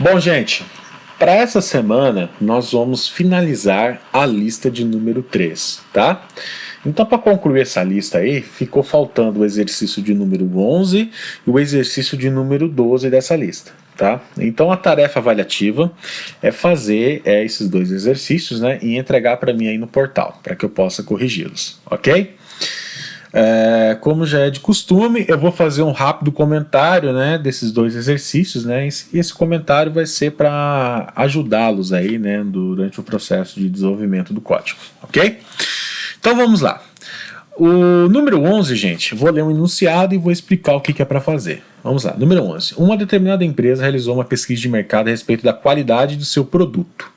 Bom, gente, para essa semana nós vamos finalizar a lista de número 3, tá? Então, para concluir essa lista aí, ficou faltando o exercício de número 11 e o exercício de número 12 dessa lista, tá? Então, a tarefa avaliativa é fazer esses dois exercícios, né, e entregar para mim aí no portal, para que eu possa corrigi-los, ok? Como já é de costume, eu vou fazer um rápido comentário, né, desses dois exercícios, né, e esse comentário vai ser para ajudá-los aí, né, durante o processo de desenvolvimento do código, ok? Então vamos lá. O número 11, gente, vou ler um enunciado e vou explicar o que é para fazer. Vamos lá. Número 11. Uma determinada empresa realizou uma pesquisa de mercado a respeito da qualidade do seu produto.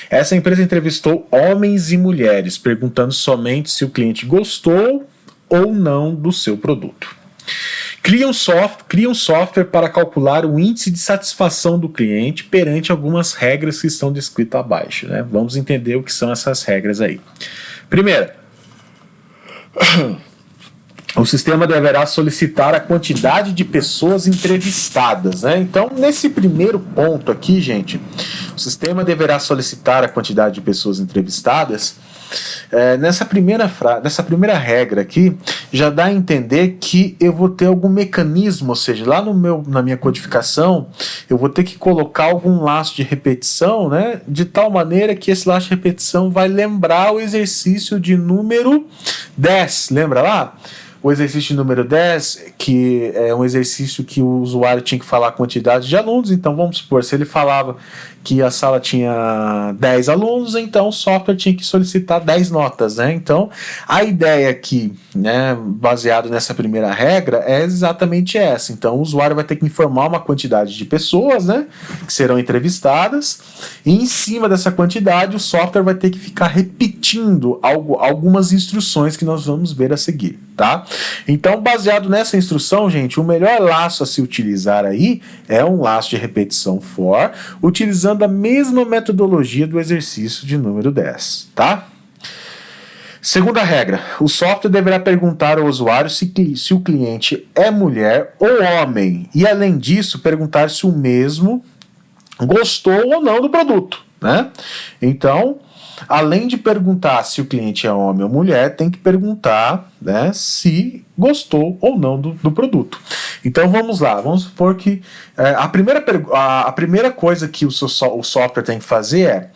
Essa empresa entrevistou homens e mulheres, perguntando somente se o cliente gostou ou não do seu produto. Cria um software para calcular o índice de satisfação do cliente perante algumas regras que estão descritas abaixo, né? Vamos entender o que são essas regras aí. Primeira, o sistema deverá solicitar a quantidade de pessoas entrevistadas, né? Então, nesse primeiro ponto aqui, gente, o sistema deverá solicitar a quantidade de pessoas entrevistadas. Nessa primeira regra aqui, já dá a entender que eu vou ter algum mecanismo, ou seja, lá na minha codificação, eu vou ter que colocar algum laço de repetição, né, de tal maneira que esse laço de repetição vai lembrar o exercício de número 10. Lembra lá? O exercício número 10, que é um exercício que o usuário tinha que falar a quantidade de alunos. Então, vamos supor, se ele falava que a sala tinha 10 alunos, então o software tinha que solicitar 10 notas, né? Então, a ideia aqui, né, baseado nessa primeira regra, é exatamente essa. Então, o usuário vai ter que informar uma quantidade de pessoas, né, que serão entrevistadas, e em cima dessa quantidade, o software vai ter que ficar repetindo algumas instruções que nós vamos ver a seguir, tá? Então, baseado nessa instrução, gente, o melhor laço a se utilizar aí é um laço de repetição for, utilizando a mesma metodologia do exercício de número 10, tá? Segunda regra, o software deverá perguntar ao usuário se o cliente é mulher ou homem, e além disso, perguntar se o mesmo gostou ou não do produto, né? Então, além de perguntar se o cliente é homem ou mulher, tem que perguntar, né, se gostou ou não do produto. Então vamos lá, vamos supor que a primeira coisa que o software tem que fazer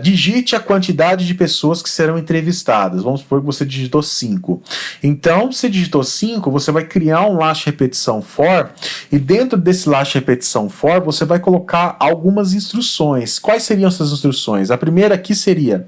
digite a quantidade de pessoas que serão entrevistadas. Vamos supor que você digitou 5. Então, se digitou 5, você vai criar um laço de repetição for, e dentro desse laço de repetição for, você vai colocar algumas instruções. Quais seriam essas instruções? A primeira aqui seria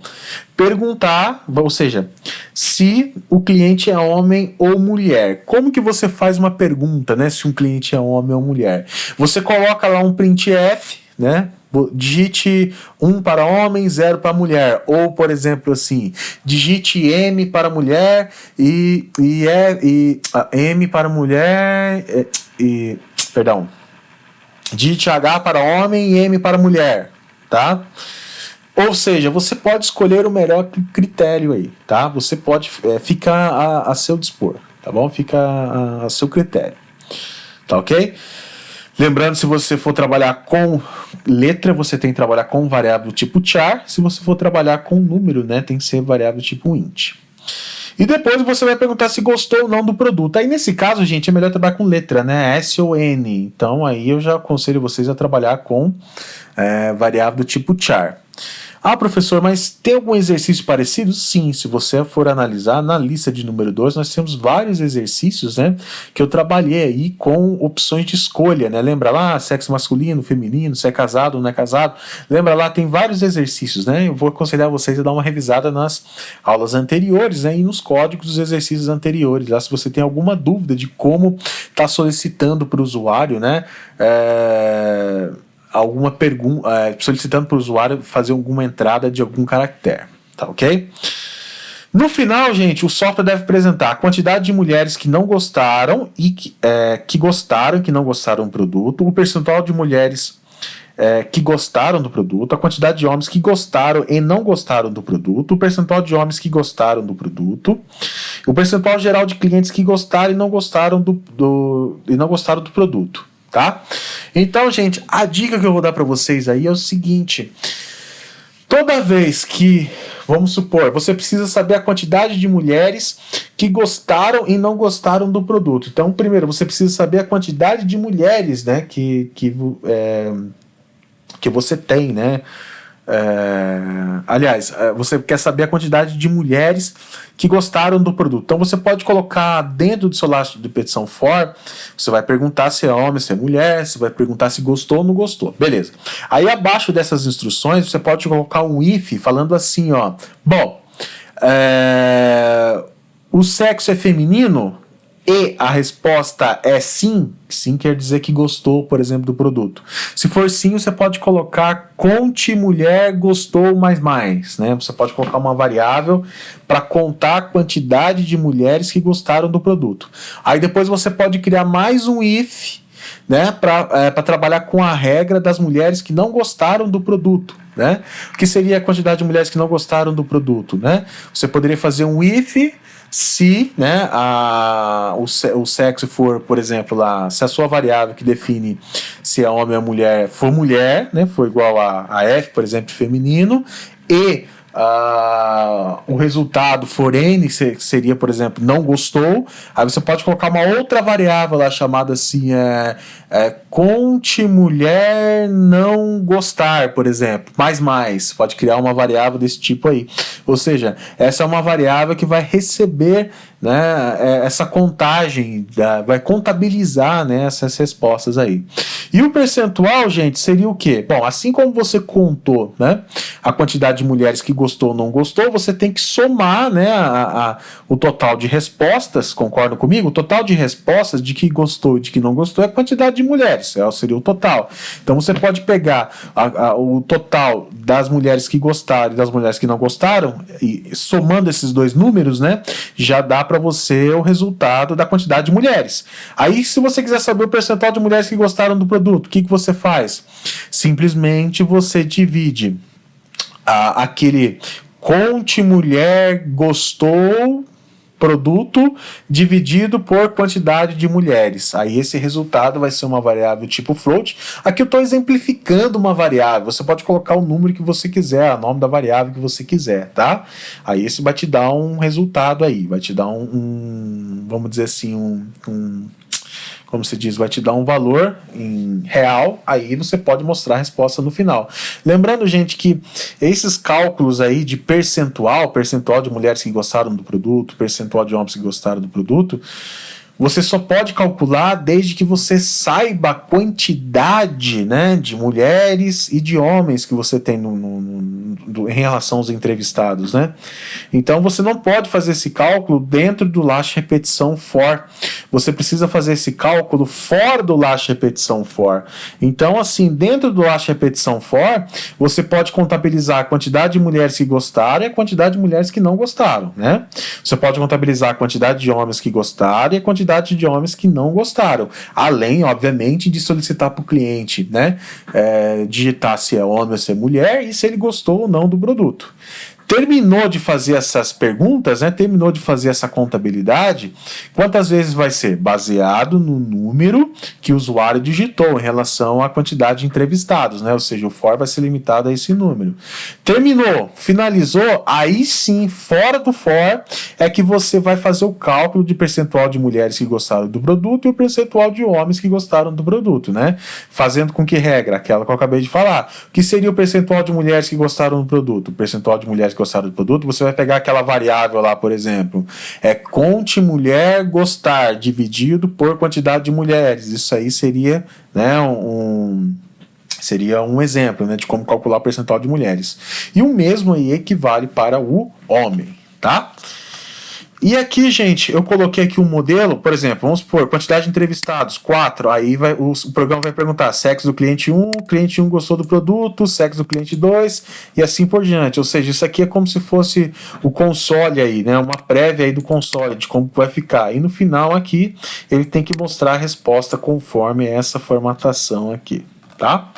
perguntar, ou seja, se o cliente é homem ou mulher. Como que você faz uma pergunta, né, se um cliente é homem ou mulher? Você coloca lá um printf, né? Digite 1 para homem, 0 para mulher. Ou, por exemplo, assim, digite M para mulher e M para mulher perdão. Digite H para homem e M para mulher, tá? Ou seja, você pode escolher o melhor critério aí, tá? Você pode ficar a seu dispor, tá bom? Fica a seu critério, tá ok? Lembrando, se você for trabalhar com letra, você tem que trabalhar com variável tipo char. Se você for trabalhar com número, né, tem que ser variável tipo int. E depois você vai perguntar se gostou ou não do produto. Aí nesse caso, gente, é melhor trabalhar com letra, né? S ou N. Então aí eu já aconselho vocês a trabalhar com variável do tipo char. Ah, professor, mas tem algum exercício parecido? Sim, se você for analisar, na lista de número 2, nós temos vários exercícios, né, que eu trabalhei aí com opções de escolha, né? Lembra lá, sexo masculino, feminino, se é casado ou não é casado? Lembra lá, tem vários exercícios, né? Eu vou aconselhar vocês a dar uma revisada nas aulas anteriores, né, e nos códigos dos exercícios anteriores, lá se você tem alguma dúvida de como está solicitando para o usuário, né, alguma pergunta, solicitando para o usuário fazer alguma entrada de algum caractere, tá ok? No final, gente, o software deve apresentar a quantidade de mulheres que não gostaram e que gostaram e que não gostaram do produto, o percentual de mulheres que gostaram do produto, a quantidade de homens que gostaram e não gostaram do produto, o percentual de homens que gostaram do produto, o percentual geral de clientes que gostaram e não gostaram do produto. tá? Então, gente, a dica que eu vou dar para vocês aí é o seguinte: toda vez que, vamos supor, você precisa saber a quantidade de mulheres que gostaram e não gostaram do produto. Então, primeiro, você precisa saber a quantidade de mulheres, né, que você tem, né? Aliás, você quer saber a quantidade de mulheres que gostaram do produto. Então você pode colocar dentro do seu lastro de petição for, você vai perguntar se é homem, se é mulher, você vai perguntar se gostou ou não gostou. Beleza. Aí abaixo dessas instruções você pode colocar um if falando assim, ó. Bom, o sexo é feminino? E a resposta é sim. Sim quer dizer que gostou, por exemplo, do produto. Se for sim, você pode colocar conte mulher gostou mais, né? Você pode colocar uma variável para contar a quantidade de mulheres que gostaram do produto. Aí depois você pode criar mais um if, né, para trabalhar com a regra das mulheres que não gostaram do produto, né? O que seria a quantidade de mulheres que não gostaram do produto, né? Você poderia fazer um if se, né, o sexo for, por exemplo, se a sua variável que define se é homem ou mulher for mulher, né, for igual a F, por exemplo, feminino, e o resultado for N, que seria, por exemplo, não gostou, aí você pode colocar uma outra variável lá chamada assim, conte mulher não gostar, por exemplo, mais, pode criar uma variável desse tipo aí. Ou seja, essa é uma variável que vai receber, né, essa contagem, vai contabilizar, né, essas respostas aí. E o percentual, gente, seria o quê? Bom, assim como você contou, né, a quantidade de mulheres que gostou ou não gostou, você tem que somar, né, o total de respostas, concordam comigo? O total de respostas de que gostou e de que não gostou é a quantidade de mulheres, seria o total. Então você pode pegar o total das mulheres que gostaram e das mulheres que não gostaram, e somando esses dois números, né, já dá para você o resultado da quantidade de mulheres. Aí, se você quiser saber o percentual de mulheres que gostaram do produto, o que você faz? Simplesmente você divide aquele conte mulher gostou produto dividido por quantidade de mulheres. Aí esse resultado vai ser uma variável tipo float. Aqui eu estou exemplificando uma variável. Você pode colocar o número que você quiser, o nome da variável que você quiser, tá? Aí esse vai te dar um resultado aí, vai te dar vamos dizer assim, como se diz, vai te dar um valor em real, aí você pode mostrar a resposta no final. Lembrando, gente, que esses cálculos aí de percentual de mulheres que gostaram do produto, percentual de homens que gostaram do produto, você só pode calcular desde que você saiba a quantidade, né, de mulheres e de homens que você tem em relação aos entrevistados, né? Então você não pode fazer esse cálculo dentro do last repetição for. Você precisa fazer esse cálculo fora do last repetição for. Então, assim, dentro do last repetição for, você pode contabilizar a quantidade de mulheres que gostaram e a quantidade de mulheres que não gostaram, né? Você pode contabilizar a quantidade de homens que gostaram e a quantidade de homens que não gostaram, além, obviamente, de solicitar para o cliente, né, digitar se é homem ou se é mulher e se ele gostou ou não do produto. Terminou de fazer essas perguntas, né? Terminou de fazer essa contabilidade, quantas vezes vai ser? Baseado no número que o usuário digitou em relação à quantidade de entrevistados, né? Ou seja, o for vai ser limitado a esse número. Terminou, finalizou, aí sim, fora do for, é que você vai fazer o cálculo de percentual de mulheres que gostaram do produto e o percentual de homens que gostaram do produto, né? Fazendo com que regra? Aquela que eu acabei de falar. O que seria o percentual de mulheres que gostaram do produto? O percentual de mulheres que gostaram do produto, você vai pegar aquela variável lá, por exemplo, conte mulher gostar dividido por quantidade de mulheres. Isso aí seria, né, seria um exemplo, né, de como calcular o percentual de mulheres. E o mesmo aí equivale para o homem, tá? E aqui, gente, eu coloquei aqui um modelo, por exemplo, vamos supor, quantidade de entrevistados, 4, aí o programa vai perguntar sexo do cliente 1, cliente 1 gostou do produto, sexo do cliente 2, e assim por diante. Ou seja, isso aqui é como se fosse o console aí, né, uma prévia aí do console, de como vai ficar. E no final aqui, ele tem que mostrar a resposta conforme essa formatação aqui. tá?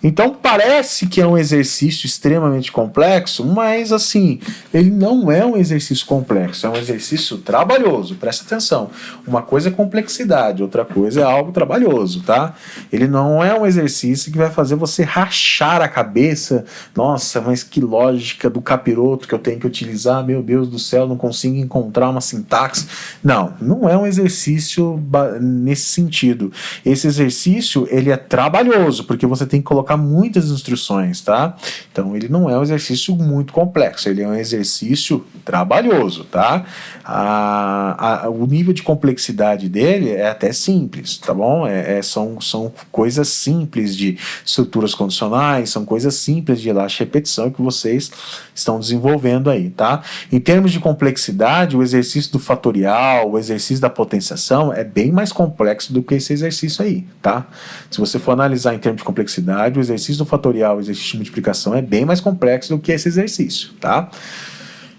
Então parece que é um exercício extremamente complexo, mas assim, ele não é um exercício complexo, é um exercício trabalhoso, presta atenção. Uma coisa é complexidade, outra coisa é algo trabalhoso, tá? Ele não é um exercício que vai fazer você rachar a cabeça, nossa, mas que lógica do capiroto que eu tenho que utilizar, meu Deus do céu, não consigo encontrar uma sintaxe. Não é um exercício nesse sentido. Esse exercício, ele é trabalhoso, porque você tem que colocar muitas instruções, tá? Então, ele não é um exercício muito complexo, ele é um exercício trabalhoso, tá? O nível de complexidade dele é até simples, tá bom? São coisas simples de estruturas condicionais, são coisas simples de elástica e repetição que vocês estão desenvolvendo aí, tá? Em termos de complexidade, o exercício do fatorial, o exercício da potenciação é bem mais complexo do que esse exercício aí, tá? Se você for analisar em termos de complexidade, o exercício do fatorial, o exercício de multiplicação é bem mais complexo do que esse exercício, tá?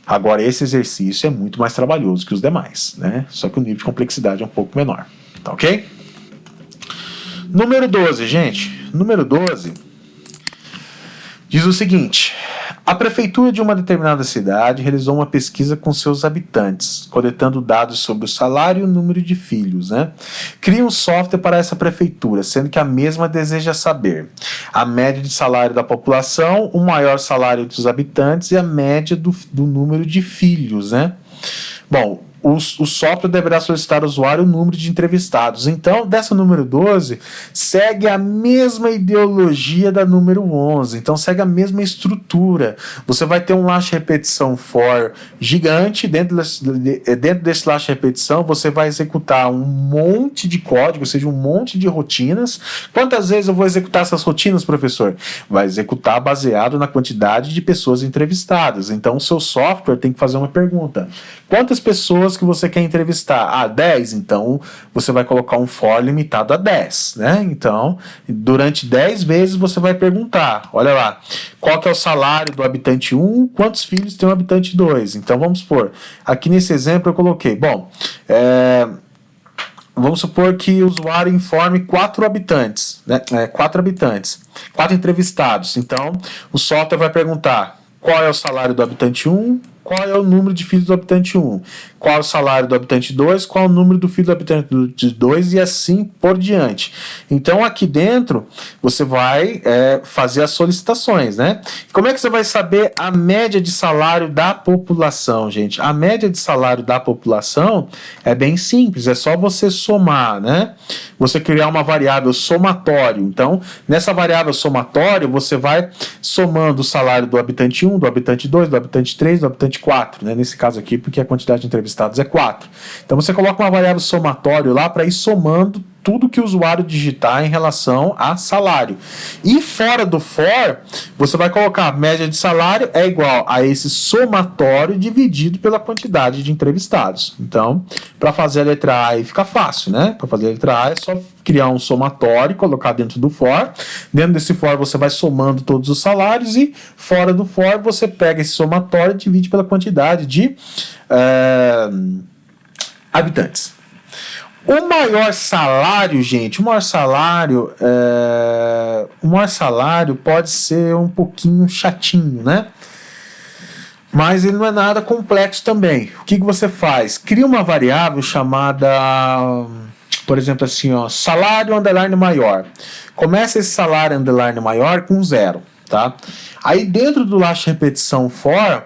Agora, esse exercício é muito mais trabalhoso que os demais, né? Só que o nível de complexidade é um pouco menor, tá ok? Número 12, gente. Número 12 diz o seguinte: a prefeitura de uma determinada cidade realizou uma pesquisa com seus habitantes, coletando dados sobre o salário e o número de filhos, né? Cria um software para essa prefeitura, sendo que a mesma deseja saber a média de salário da população, o maior salário dos habitantes e a média do número de filhos, né? Bom, o software deverá solicitar ao usuário o número de entrevistados. Então, dessa número 12, segue a mesma ideologia da número 11. Então, segue a mesma estrutura. Você vai ter um laço de repetição for gigante. Dentro desse laço de repetição, você vai executar um monte de código, ou seja, um monte de rotinas. Quantas vezes eu vou executar essas rotinas, professor? Vai executar baseado na quantidade de pessoas entrevistadas. Então, o seu software tem que fazer uma pergunta: quantas pessoas que você quer entrevistar? 10? Então, você vai colocar um for limitado a 10, né? Então, durante 10 vezes você vai perguntar, olha lá, qual que é o salário do habitante 1, quantos filhos tem o habitante 2? Então, vamos supor, aqui nesse exemplo eu coloquei, vamos supor que o usuário informe 4 habitantes, né? 4 habitantes, 4 entrevistados. Então, o software vai perguntar qual é o salário do habitante 1, qual é o número de filhos do habitante 1, qual é o salário do habitante 2, qual é o número do filho do habitante 2 e assim por diante. Então aqui dentro você vai fazer as solicitações, né? Como é que você vai saber a média de salário da população, gente? A média de salário da população é bem simples, é só você somar, né? Você criar uma variável somatório. Então, nessa variável somatório, você vai somando o salário do habitante 1, do habitante 2, do habitante 3, do habitante 4, né? Nesse caso aqui, porque a quantidade de entrevistados é 4. Então você coloca uma variável somatório lá para ir somando tudo que o usuário digitar em relação a salário. E fora do for, você vai colocar a média de salário é igual a esse somatório dividido pela quantidade de entrevistados. Então, para fazer a letra A aí fica fácil, né? Para fazer a letra A é só criar um somatório e colocar dentro do for. Dentro desse for você vai somando todos os salários e fora do for você pega esse somatório e divide pela quantidade de habitantes. O maior salário, gente, o maior salário pode ser um pouquinho chatinho, né? Mas ele não é nada complexo também. O que você faz? Cria uma variável chamada, por exemplo, assim, ó, salário underline maior. Começa esse salário underline maior com 0, tá? Aí dentro do laço de repetição for,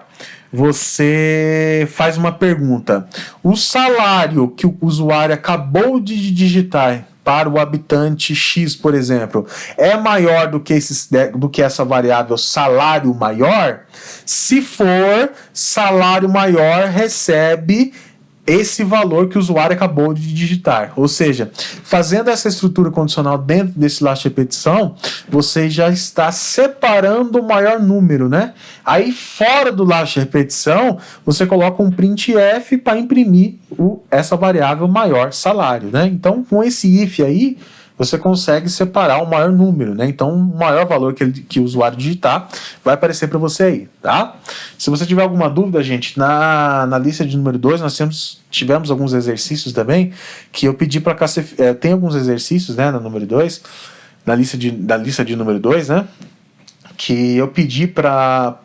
você faz uma pergunta: o salário que o usuário acabou de digitar para o habitante X, por exemplo, é maior do que essa variável salário maior? Se for, salário maior recebe esse valor que o usuário acabou de digitar. Ou seja, fazendo essa estrutura condicional dentro desse laço de repetição, você já está separando o maior número, né? Aí, fora do laço de repetição, você coloca um printf para imprimir essa variável maior salário, né? Então, com esse if aí, você consegue separar o maior número, né? Então, o maior valor que o usuário digitar vai aparecer para você aí, tá? Se você tiver alguma dúvida, gente, na lista de número 2, nós tivemos alguns exercícios também, que eu pedi para tem alguns exercícios, né, na número 2, da lista de número 2, né? Que eu pedi para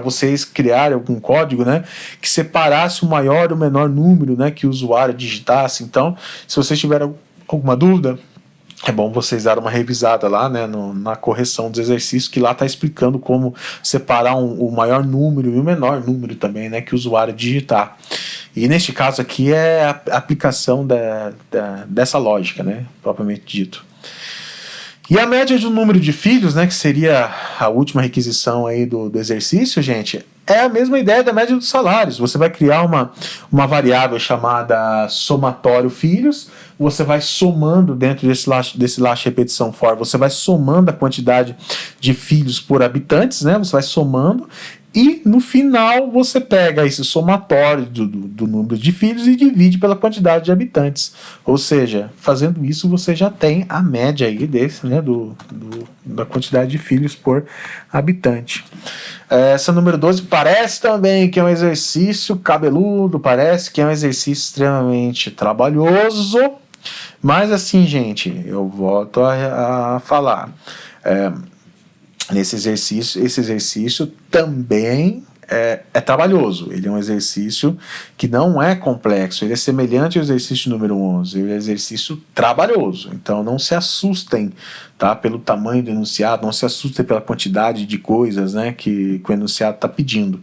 vocês criarem algum código, né, que separasse o maior e o menor número, né, que o usuário digitasse. Então, se vocês tiverem alguma dúvida, é bom vocês darem uma revisada lá, né, na correção dos exercícios, que lá está explicando como separar o maior número e o menor número também, né, que o usuário digitar. E neste caso aqui é a aplicação dessa lógica, né, propriamente dito. E a média do número de filhos, né, que seria a última requisição aí do exercício, gente, é a mesma ideia da média dos salários. Você vai criar uma variável chamada somatório filhos, você vai somando dentro desse laço de repetição for, você vai somando a quantidade de filhos por habitantes, né, você vai somando, e no final você pega esse somatório do número de filhos e divide pela quantidade de habitantes. Ou seja, fazendo isso você já tem a média aí desse, né, da quantidade de filhos por habitante. Essa número 12 parece também que é um exercício cabeludo, parece que é um exercício extremamente trabalhoso, mas assim, gente, eu volto a falar. Esse exercício também é trabalhoso. Ele é um exercício que não é complexo, ele é semelhante ao exercício número 11, ele é um exercício trabalhoso. Então não se assustem, tá, pelo tamanho do enunciado, não se assustem pela quantidade de coisas, né, que o enunciado está pedindo.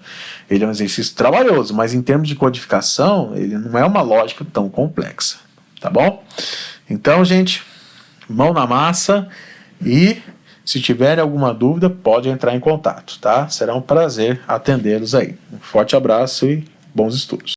Ele é um exercício trabalhoso, mas em termos de codificação, ele não é uma lógica tão complexa, tá bom? Então, gente, mão na massa e se tiverem alguma dúvida, pode entrar em contato, tá? Será um prazer atendê-los aí. Um forte abraço e bons estudos.